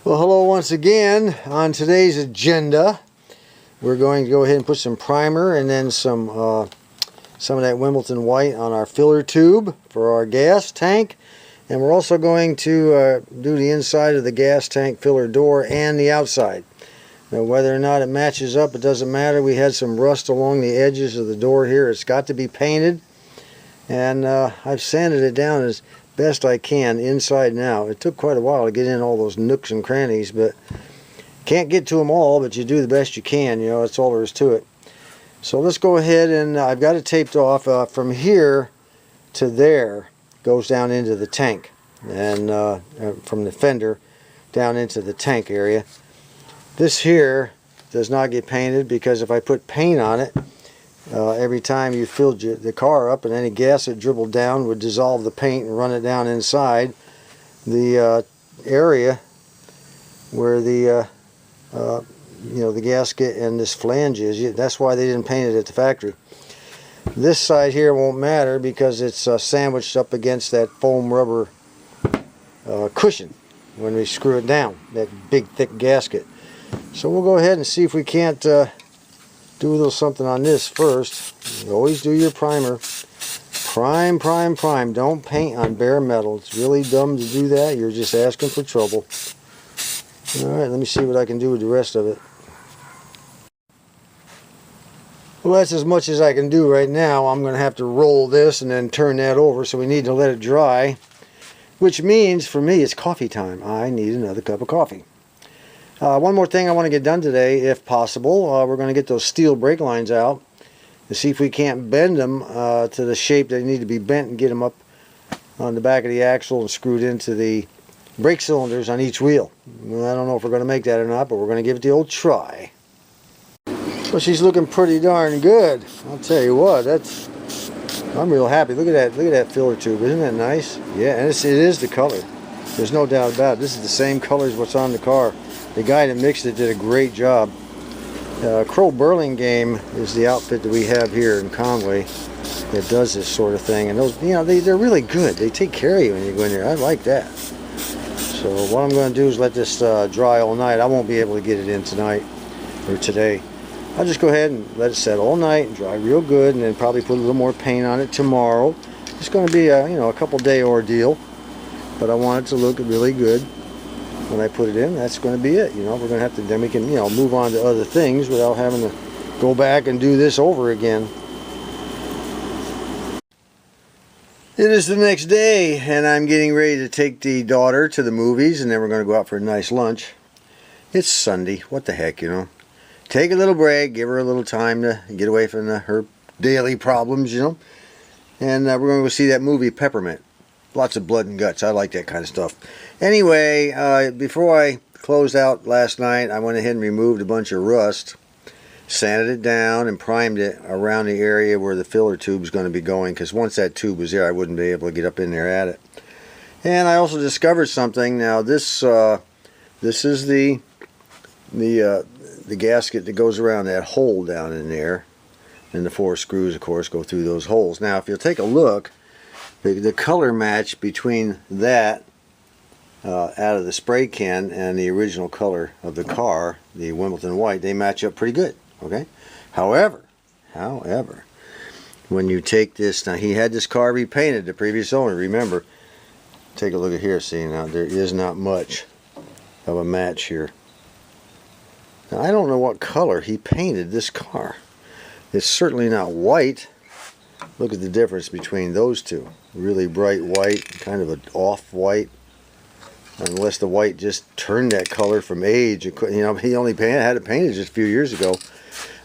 Well, hello once again. On today's agenda, we're going to go ahead and put some primer and then some of that Wimbledon white on our filler tube for our gas tank. And we're also going to do the inside of the gas tank filler door and the outside. Now, whether or not it matches up, it doesn't matter. We had some rust along the edges of the door here. It's got to be painted. And I've sanded it down as best I can inside now. It took quite a while to get in all those nooks and crannies, but can't get to them all, but you do the best you can. You know, that's all there is to it. So let's go ahead, and I've got it taped off from here to there. Goes down into the tank, and from the fender down into the tank area. This here does not get painted because if I put paint on it, every time you filled the car up and any gas that dribbled down would dissolve the paint and run it down inside the area where the the gasket and this flange is. That's why they didn't paint it at the factory. This side here won't matter because it's sandwiched up against that foam rubber cushion when we screw it down, that big thick gasket. So we'll go ahead and see if we can't do a little something on this first. You always do your primer. Prime, prime, prime. Don't paint on bare metal. It's really dumb to do that. You're just asking for trouble. Alright, let me see what I can do with the rest of it. Well, that's as much as I can do right now. I'm going to have to roll this and then turn that over, so we need to let it dry. Which means, for me, it's coffee time. I need another cup of coffee. One more thing I want to get done today, if possible. We're going to get those steel brake lines out to see if we can't bend them to the shape they need to be bent and get them up on the back of the axle and screwed into the brake cylinders on each wheel. Well, I don't know if we're going to make that or not, but we're going to give it the old try. Well, she's looking pretty darn good. I'll tell you what, I'm real happy. Look at that filler tube. Isn't that nice? Yeah, and it is the color. There's no doubt about it. This is the same color as what's on the car. The guy that mixed it did a great job. Crow Burlingame is the outfit that we have here in Conway that does this sort of thing, and those, they're really good. They take care of you when you go in there. I like that. So what I'm going to do is let this dry all night. I won't be able to get it in tonight or today. I'll just go ahead and let it set all night and dry real good, and then probably put a little more paint on it tomorrow. It's going to be a couple day ordeal, but I want it to look really good when I put it in. That's going to be it. We're going to have to, then we can move on to other things without having to go back and do this over again. It is the next day, and I'm getting ready to take the daughter to the movies, and then we're going to go out for a nice lunch. It's Sunday. What the heck, Take a little break, give her a little time to get away from her daily problems, and we're going to go see that movie Peppermint. Lots of blood and guts. I like that kind of stuff. Anyway, before I closed out last night, I went ahead and removed a bunch of rust, sanded it down, and primed it around the area where the filler tube is going to be going, because once that tube was there, I wouldn't be able to get up in there at it. And I also discovered something. Now, this is the gasket that goes around that hole down in there, and the 4 screws, of course, go through those holes. Now, if you'll take a look, the color match between that out of the spray can and the original color of the car, the Wimbledon white, they match up pretty good. Okay. However, when you take this, now he had this car repainted, the previous owner. Remember, take a look at here. See, now there is not much of a match here. Now, I don't know what color he painted this car. It's certainly not white. Look at the difference between those two. Really bright white, kind of an off-white. Unless the white just turned that color from age. He only had it painted just a few years ago.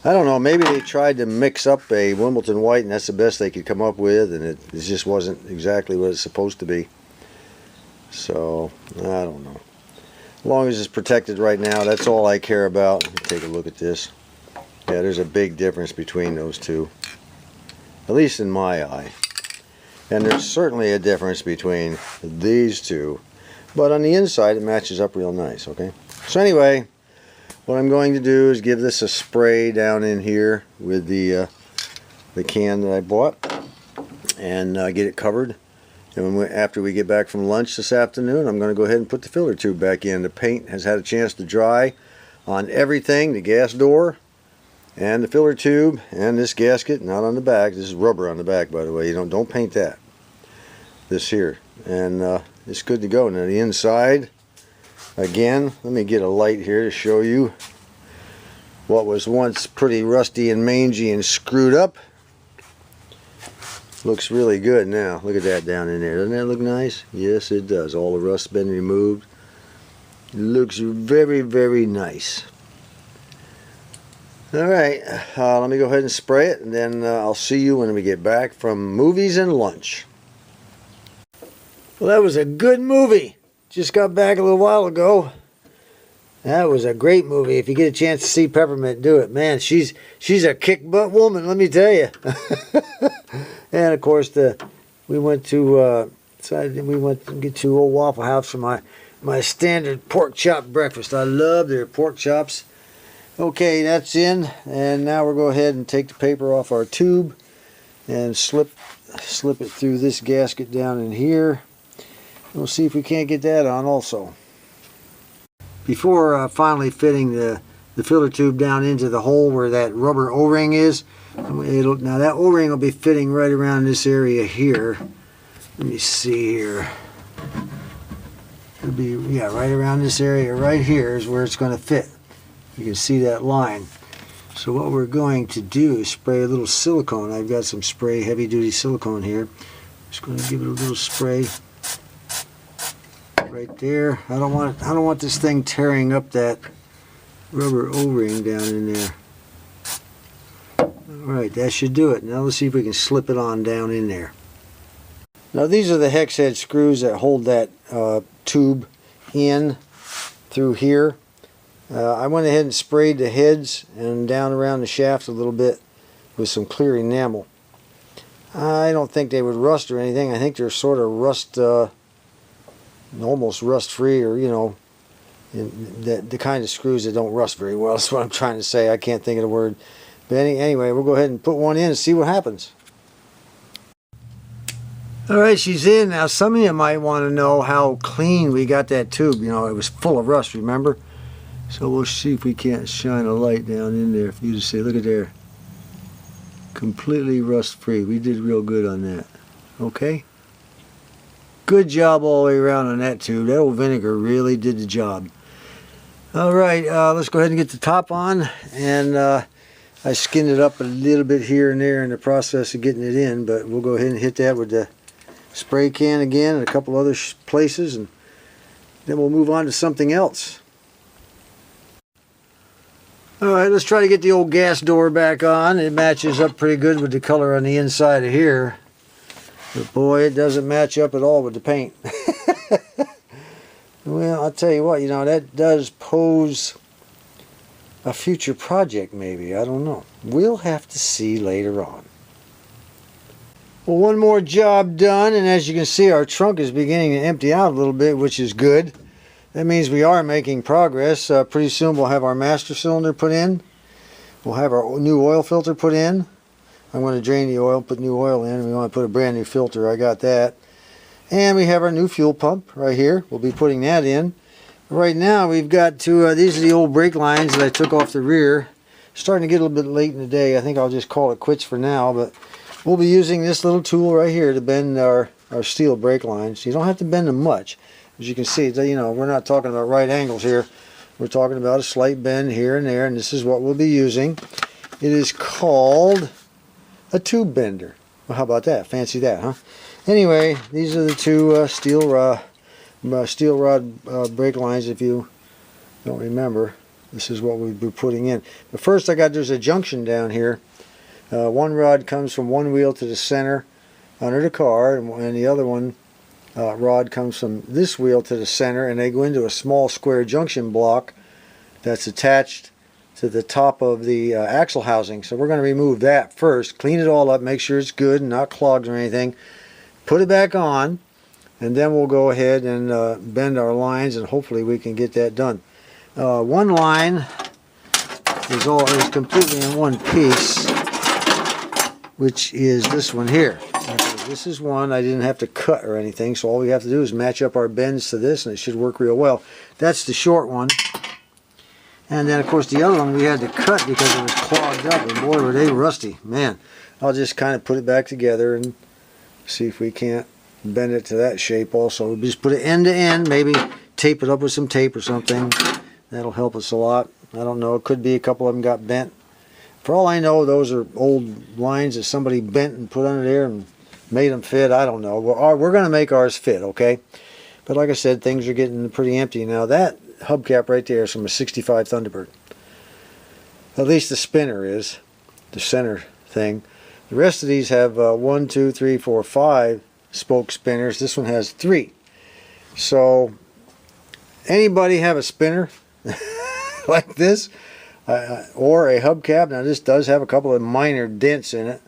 I don't know. Maybe they tried to mix up a Wimbledon white, and that's the best they could come up with, and it just wasn't exactly what it's supposed to be. So, I don't know. As long as it's protected right now, that's all I care about. Take a look at this. Yeah, there's a big difference between those two. At least in my eye. And there's certainly a difference between these two. But on the inside, it matches up real nice, okay? So anyway, what I'm going to do is give this a spray down in here with the can that I bought. And get it covered. And after we get back from lunch this afternoon, I'm going to go ahead and put the filler tube back in. The paint has had a chance to dry on everything, the gas door and the filler tube and this gasket, not on the back. This is rubber on the back, by the way. You don't paint that. This here. And it's good to go. Now the inside, again, let me get a light here to show you what was once pretty rusty and mangy and screwed up. Looks really good now. Look at that down in there. Doesn't that look nice? Yes, it does. All the rust's been removed. It looks very, very nice. Alright, let me go ahead and spray it, and then I'll see you when we get back from movies and lunch. Well, that was a good movie. Just got back a little while ago. That was a great movie. If you get a chance to see Peppermint do it, man, she's a kick-butt woman, let me tell you. And of course, we went to get to Old Waffle House for my standard pork chop breakfast. I love their pork chops. Okay, that's in, and now we'll go ahead and take the paper off our tube and slip it through this gasket down in here. We'll see if we can't get that on also. Before finally fitting the filler tube down into the hole where that rubber O-ring is, now that O-ring will be fitting right around this area here. Let me see here. It'll be, yeah, right around this area right here is where it's going to fit. You can see that line. So what we're going to do is spray a little silicone. I've got some spray, heavy duty silicone here. Just going to give it a little spray right there. I don't want this thing tearing up that rubber O-ring down in there. Alright, that should do it. Now let's see if we can slip it on down in there. Now these are the hex head screws that hold that tube in through here. I went ahead and sprayed the heads and down around the shaft a little bit with some clear enamel. I don't think they would rust or anything. I think they're sort of rust, almost rust free, or you know, the kind of screws that don't rust very well. That's what I'm trying to say. I can't think of the word. But anyway, we'll go ahead and put one in and see what happens. Alright, she's in. Now some of you might want to know how clean we got that tube. You know, it was full of rust, remember? So we'll see if we can't shine a light down in there for you to see. Look at there. Completely rust free. We did real good on that. Okay? Good job all the way around on that tube. That old vinegar really did the job. Alright, let's go ahead and get the top on. And I skinned it up a little bit here and there in the process of getting it in, but we'll go ahead and hit that with the spray can again and a couple other places, and then we'll move on to something else. Alright, let's try to get the old gas door back on. It matches up pretty good with the color on the inside of here. But boy, it doesn't match up at all with the paint. Well, I'll tell you what, you know, that does pose a future project maybe. I don't know. We'll have to see later on. Well, one more job done, and as you can see, our trunk is beginning to empty out a little bit, which is good. That means we are making progress. Pretty soon we'll have our master cylinder put in. We'll have our new oil filter put in. I'm going to drain the oil, put new oil in. We want to put a brand new filter. I got that. And we have our new fuel pump right here. We'll be putting that in. Right now we've got these are the old brake lines that I took off the rear. Starting to get a little bit late in the day. I think I'll just call it quits for now, but we'll be using this little tool right here to bend our steel brake lines. You don't have to bend them much. As you can see, you know, we're not talking about right angles here. We're talking about a slight bend here and there, and this is what we'll be using. It is called a tube bender. Well, how about that? Fancy that, huh? Anyway, these are the two steel rod brake lines. If you don't remember, this is what we'll be putting in. But first, there's a junction down here. One rod comes from one wheel to the center under the car, and the other one rod comes from this wheel to the center, and they go into a small square junction block that's attached to the top of the axle housing. So we're going to remove that first, clean it all up, make sure it's good and not clogged or anything, put it back on, and then we'll go ahead and bend our lines, and hopefully we can get that done. One line is completely in one piece, which is this one here. This is one I didn't have to cut or anything, so all we have to do is match up our bends to this and it should work real well. That's the short one. And then of course the other one we had to cut because it was clogged up, and boy were they rusty. Man, I'll just kind of put it back together and see if we can't bend it to that shape also. Just put it end to end, maybe tape it up with some tape or something. That'll help us a lot. I don't know, it could be a couple of them got bent. For all I know, those are old lines that somebody bent and put under there and made them fit. I don't know. We're going to make ours fit, okay? But like I said, things are getting pretty empty. Now that hubcap right there is from a 65 Thunderbird. At least the spinner is, the center thing. The rest of these have 1, 2, 3, 4, 5 spoke spinners. This one has 3. So anybody have a spinner like this or a hubcap? Now this does have a couple of minor dents in it,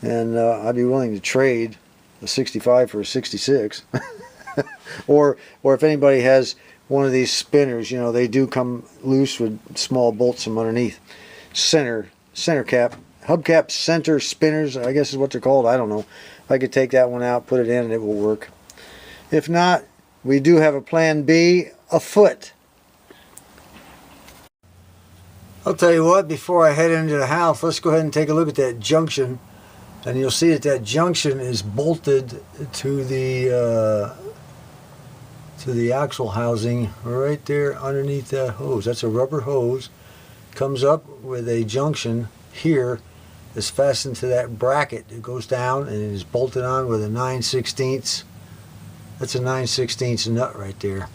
and I'd be willing to trade a 65 for a 66. or if anybody has one of these spinners, you know, they do come loose with small bolts from underneath. Center cap, hubcap center spinners, I guess is what they're called. I don't know. I could take that one out, put it in, and it will work. If not, we do have a plan B afoot. I'll tell you what, before I head into the house, let's go ahead and take a look at that junction. And you'll see that that junction is bolted to the axle housing right there underneath that hose. That's a rubber hose. Comes up with a junction here that's fastened to that bracket. It goes down and it is bolted on with a 9/16. That's a 9/16 nut right there.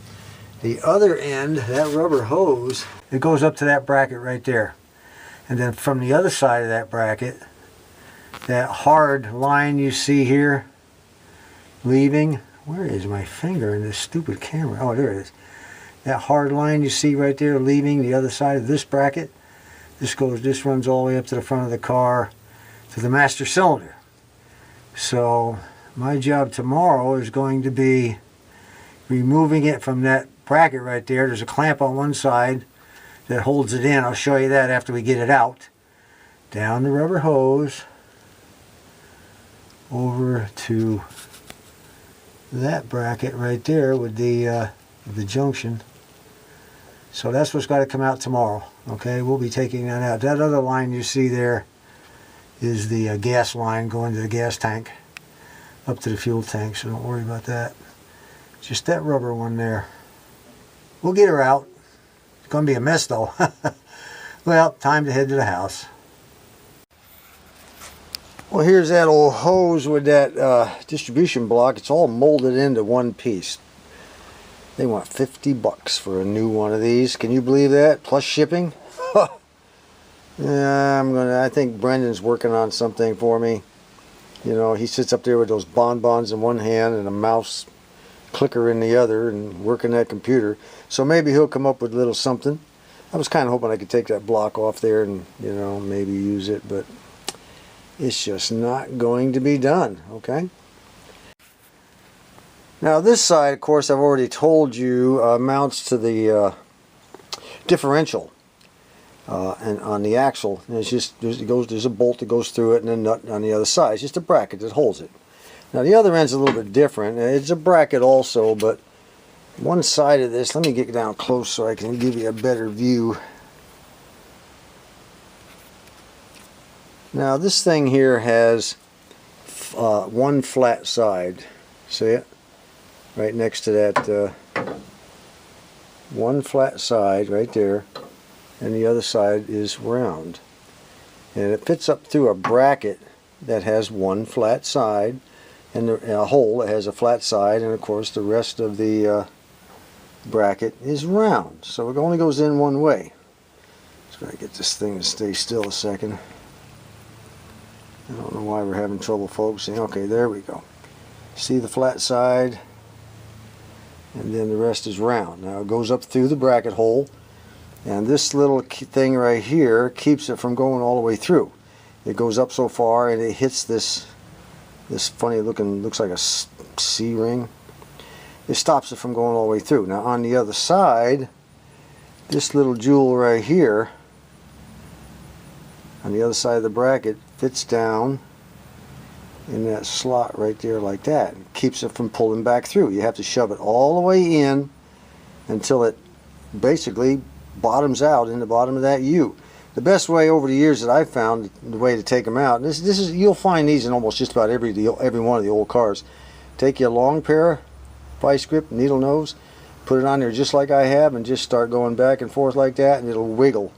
The other end, that rubber hose, it goes up to that bracket right there. And then from the other side of that bracket, that hard line you see here leaving, where is my finger in this stupid camera? Oh, there it is. That hard line you see right there leaving the other side of this bracket, this runs all the way up to the front of the car to the master cylinder. So my job tomorrow is going to be removing it from that bracket right there. There's a clamp on one side that holds it in. I'll show you that after we get it out. Down the rubber hose over to that bracket right there with the junction. So that's what's got to come out tomorrow. Okay, we'll be taking that out. That other line you see there is the gas line going to the gas tank, up to the fuel tank, so don't worry about that. Just that rubber one there. We'll get her out. It's going to be a mess though. Well, time to head to the house. Well, here's that old hose with that distribution block. It's all molded into one piece. They want $50 for a new one of these. Can you believe that? Plus shipping? Yeah, I think Brendan's working on something for me. You know, he sits up there with those bonbons in one hand and a mouse clicker in the other and working that computer. So maybe he'll come up with a little something. I was kind of hoping I could take that block off there and, you know, maybe use it, but it's just not going to be done, okay? Now this side, of course, I've already told you, mounts to the differential and on the axle. And it's just, there's a bolt that goes through it and a nut on the other side. It's just a bracket that holds it. Now the other end's a little bit different. It's a bracket also, but one side of this, let me get down close so I can give you a better view. Now this thing here has one flat side. See it? Right next to that one flat side right there, and the other side is round. And it fits up through a bracket that has one flat side, and a hole that has a flat side, and of course the rest of the bracket is round. So it only goes in one way. Just gotta get this thing to stay still a second. I don't know why we're having trouble focusing. Okay, there we go. See the flat side, and then the rest is round. Now it goes up through the bracket hole, and this little thing right here keeps it from going all the way through. It goes up so far and it hits this funny looking, looks like a C-ring. It stops it from going all the way through. Now on the other side, this little jewel right here on the other side of the bracket fits down in that slot right there like that. It keeps it from pulling back through. You have to shove it all the way in until it basically bottoms out in the bottom of that U. The best way over the years that I've found, the way to take them out, this is, you'll find these in almost just about every one of the old cars. Take your long pair of vice grip, needle nose, put it on there just like I have, and just start going back and forth like that, and it'll wiggle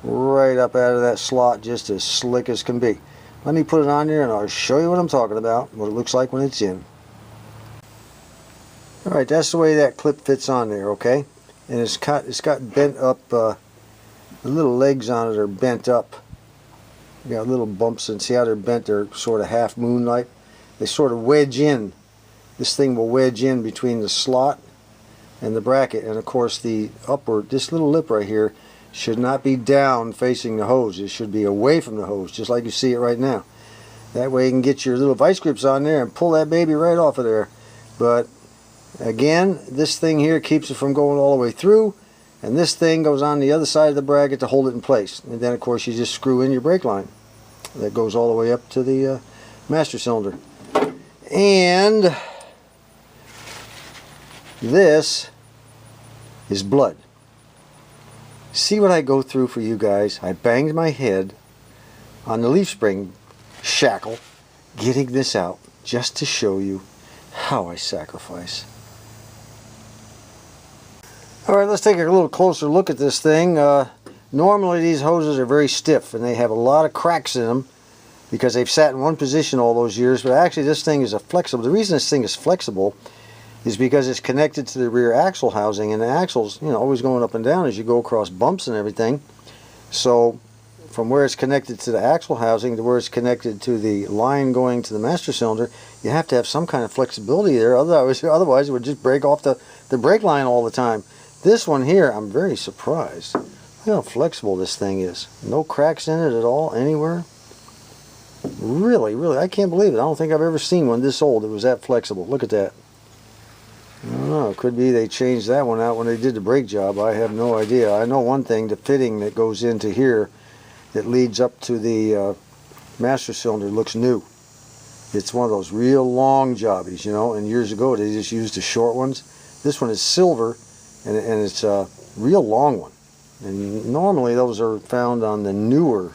right up out of that slot just as slick as can be. Let me put it on there and I'll show you what I'm talking about, what it looks like when it's in. Alright, that's the way that clip fits on there, okay? And it's got bent up, the little legs on it are bent up. You got little bumps, and see how they're bent? They're sort of half moon-like. They sort of wedge in. This thing will wedge in between the slot and the bracket, and of course the upward, this little lip right here should not be down facing the hose. It should be away from the hose, just like you see it right now. That way you can get your little vice grips on there and pull that baby right off of there. But again, this thing here keeps it from going all the way through, and this thing goes on the other side of the bracket to hold it in place. And then of course you just screw in your brake line. That goes all the way up to the master cylinder. And this is blood. See what I go through for you guys? I banged my head on the leaf spring shackle getting this out just to show you how I sacrifice. Alright, let's take a little closer look at this thing. Normally these hoses are very stiff and they have a lot of cracks in them because they've sat in one position all those years, but actually this thing is flexible. The reason this thing is flexible is because it's connected to the rear axle housing, and the axle's, you know, always going up and down as you go across bumps and everything. So from where it's connected to the axle housing to where it's connected to the line going to the master cylinder, you have to have some kind of flexibility there, otherwise it would just break off the brake line all the time. This one here, I'm very surprised. Look how flexible this thing is. No cracks in it at all, anywhere. Really, I can't believe it. I don't think I've ever seen one this old that was that flexible. Look at that. I don't know, it could be they changed that one out when they did the brake job. I have no idea. I know one thing, the fitting that goes into here that leads up to the master cylinder looks new. It's one of those real long jobbies, you know, and years ago they just used the short ones. This one is silver, and it's a real long one. And normally those are found on the newer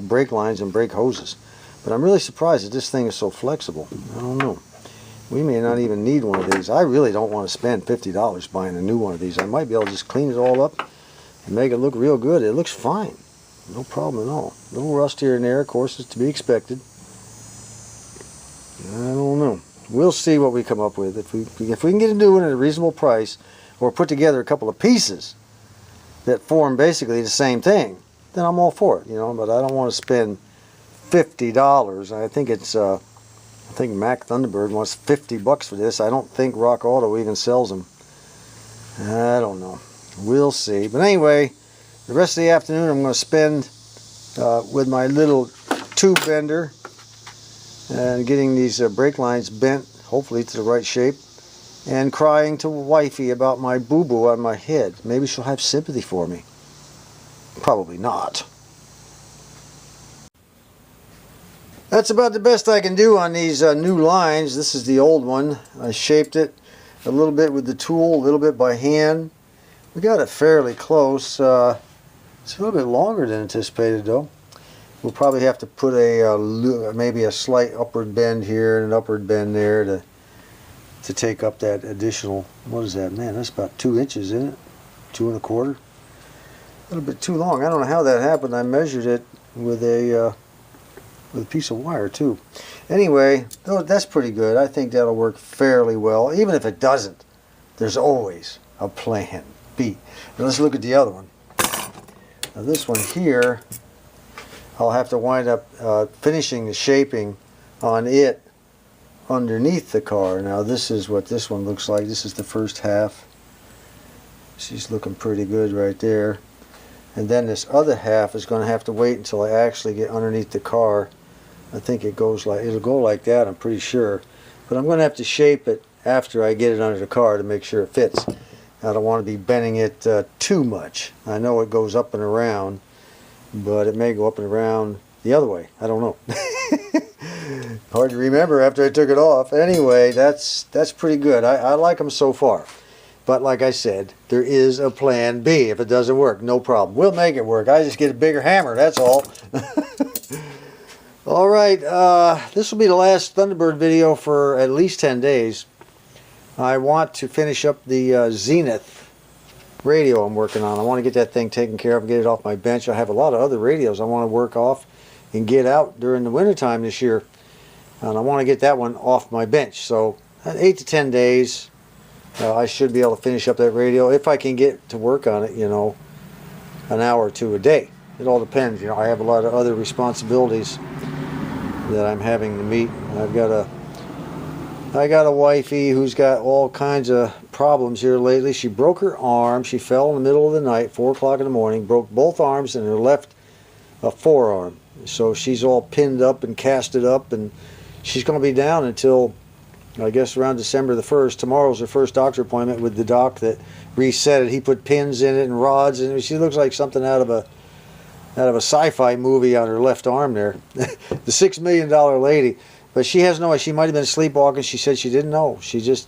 brake lines and brake hoses. But I'm really surprised that this thing is so flexible. I don't know. We may not even need one of these. I really don't want to spend $50 buying a new one of these. I might be able to just clean it all up and make it look real good. It looks fine. No problem at all. A little rust here and there, of course, is to be expected. I don't know. We'll see what we come up with. If we can get a new one at a reasonable price, or put together a couple of pieces that form basically the same thing, then I'm all for it, you know. But I don't want to spend $50. I think it's I think Mac Thunderbird wants 50 bucks for this. I don't think Rock Auto even sells them. I don't know. We'll see. But anyway, the rest of the afternoon I'm going to spend with my little tube bender and getting these brake lines bent, hopefully to the right shape, and crying to wifey about my boo-boo on my head. Maybe she'll have sympathy for me. Probably not. That's about the best I can do on these new lines. This is the old one. I shaped it a little bit with the tool, a little bit by hand. We got it fairly close. It's a little bit longer than anticipated though. We'll probably have to put maybe a slight upward bend here and an upward bend there to take up that additional, what is that? Man, that's about 2 inches, isn't it? 2 1/4. A little bit too long. I don't know how that happened. I measured it with a piece of wire too. Anyway, that's pretty good. I think that'll work fairly well. Even if it doesn't, there's always a plan B. Now let's look at the other one. Now this one here, I'll have to wind up finishing the shaping on it underneath the car. Now this is what this one looks like. This is the first half. She's looking pretty good right there. And then this other half is going to have to wait until I actually get underneath the car. I think it'll go like that, I'm pretty sure. But I'm going to have to shape it after I get it under the car to make sure it fits. I don't want to be bending it too much. I know it goes up and around, but it may go up and around the other way. I don't know. Hard to remember after I took it off. Anyway, that's pretty good. I like them so far. But like I said, there is a plan B. If it doesn't work, no problem. We'll make it work. I just get a bigger hammer, that's all. All right, this will be the last Thunderbird video for at least 10 days. I want to finish up the Zenith radio I'm working on. I want to get that thing taken care of and get it off my bench. I have a lot of other radios I want to work off and get out during the wintertime this year. And I want to get that one off my bench. So 8 to 10 days, I should be able to finish up that radio if I can get to work on it, you know, an hour or two a day. It all depends. You know, I have a lot of other responsibilities that I'm having to meet. I got a wifey who's got all kinds of problems here lately. She broke her arm. She fell in the middle of the night, 4 o'clock in the morning, broke both arms and her left forearm. So she's all pinned up and casted up, and she's going to be down until, I guess, around December the 1st. Tomorrow's her first doctor appointment with the doc that reset it. He put pins in it and rods, and she looks like something out of a sci-fi movie on her left arm there. The $6 million lady. But she has no idea. She might have been sleepwalking. She said she didn't know. She just,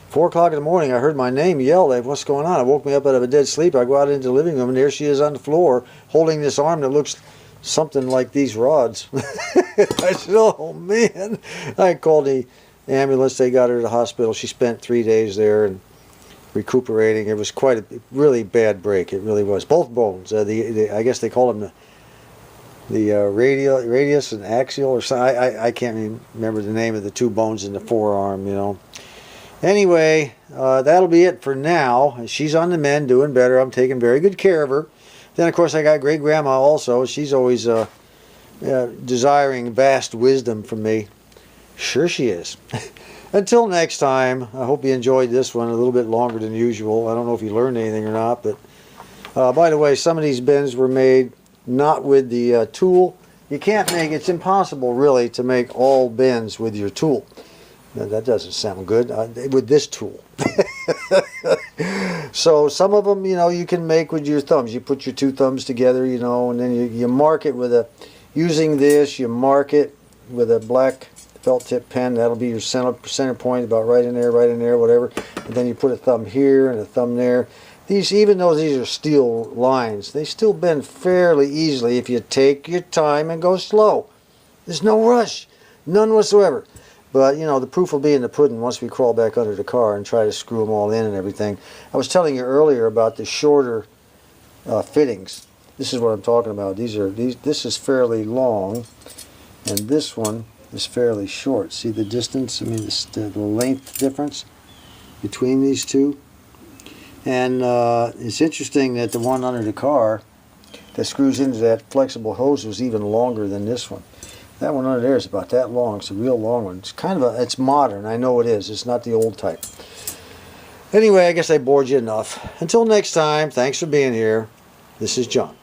4 o'clock in the morning, I heard my name yelled at. What's going on? It woke me up out of a dead sleep. I go out into the living room, and there she is on the floor holding this arm that looks something like these rods. I said, oh, man. I called the ambulance. They got her to the hospital. She spent 3 days there and recuperating. It was quite a really bad break. It really was. Both bones. I guess they call them the radius and axial, or something. I can't remember the name of the two bones in the forearm, you know. Anyway, that'll be it for now. She's on the mend, doing better. I'm taking very good care of her. Then, of course, I got great grandma also. She's always desiring vast wisdom from me. Sure she is. Until next time, I hope you enjoyed this one a little bit longer than usual. I don't know if you learned anything or not, but by the way, some of these bins were made not with the tool. You can't make, it's impossible really to make all bins with your tool. Now, that doesn't sound good, with this tool. So some of them, you know, you can make with your thumbs. You put your two thumbs together, you know, and then you mark it with using this, you mark it with a black felt tip pen. That'll be your center point, about right in there, whatever. And then you put a thumb here and a thumb there. These, even though these are steel lines, they still bend fairly easily if you take your time and go slow. There's no rush, none whatsoever. But, you know, the proof will be in the pudding once we crawl back under the car and try to screw them all in and everything. I was telling you earlier about the shorter fittings. This is what I'm talking about. This is fairly long, and this one is fairly short. See the distance? I mean, the length difference between these two. And it's interesting that the one under the car that screws into that flexible hose was even longer than this one. That one under there is about that long. It's a real long one. It's kind of it's modern. I know it is. It's not the old type. Anyway, I guess I bored you enough. Until next time, thanks for being here. This is John.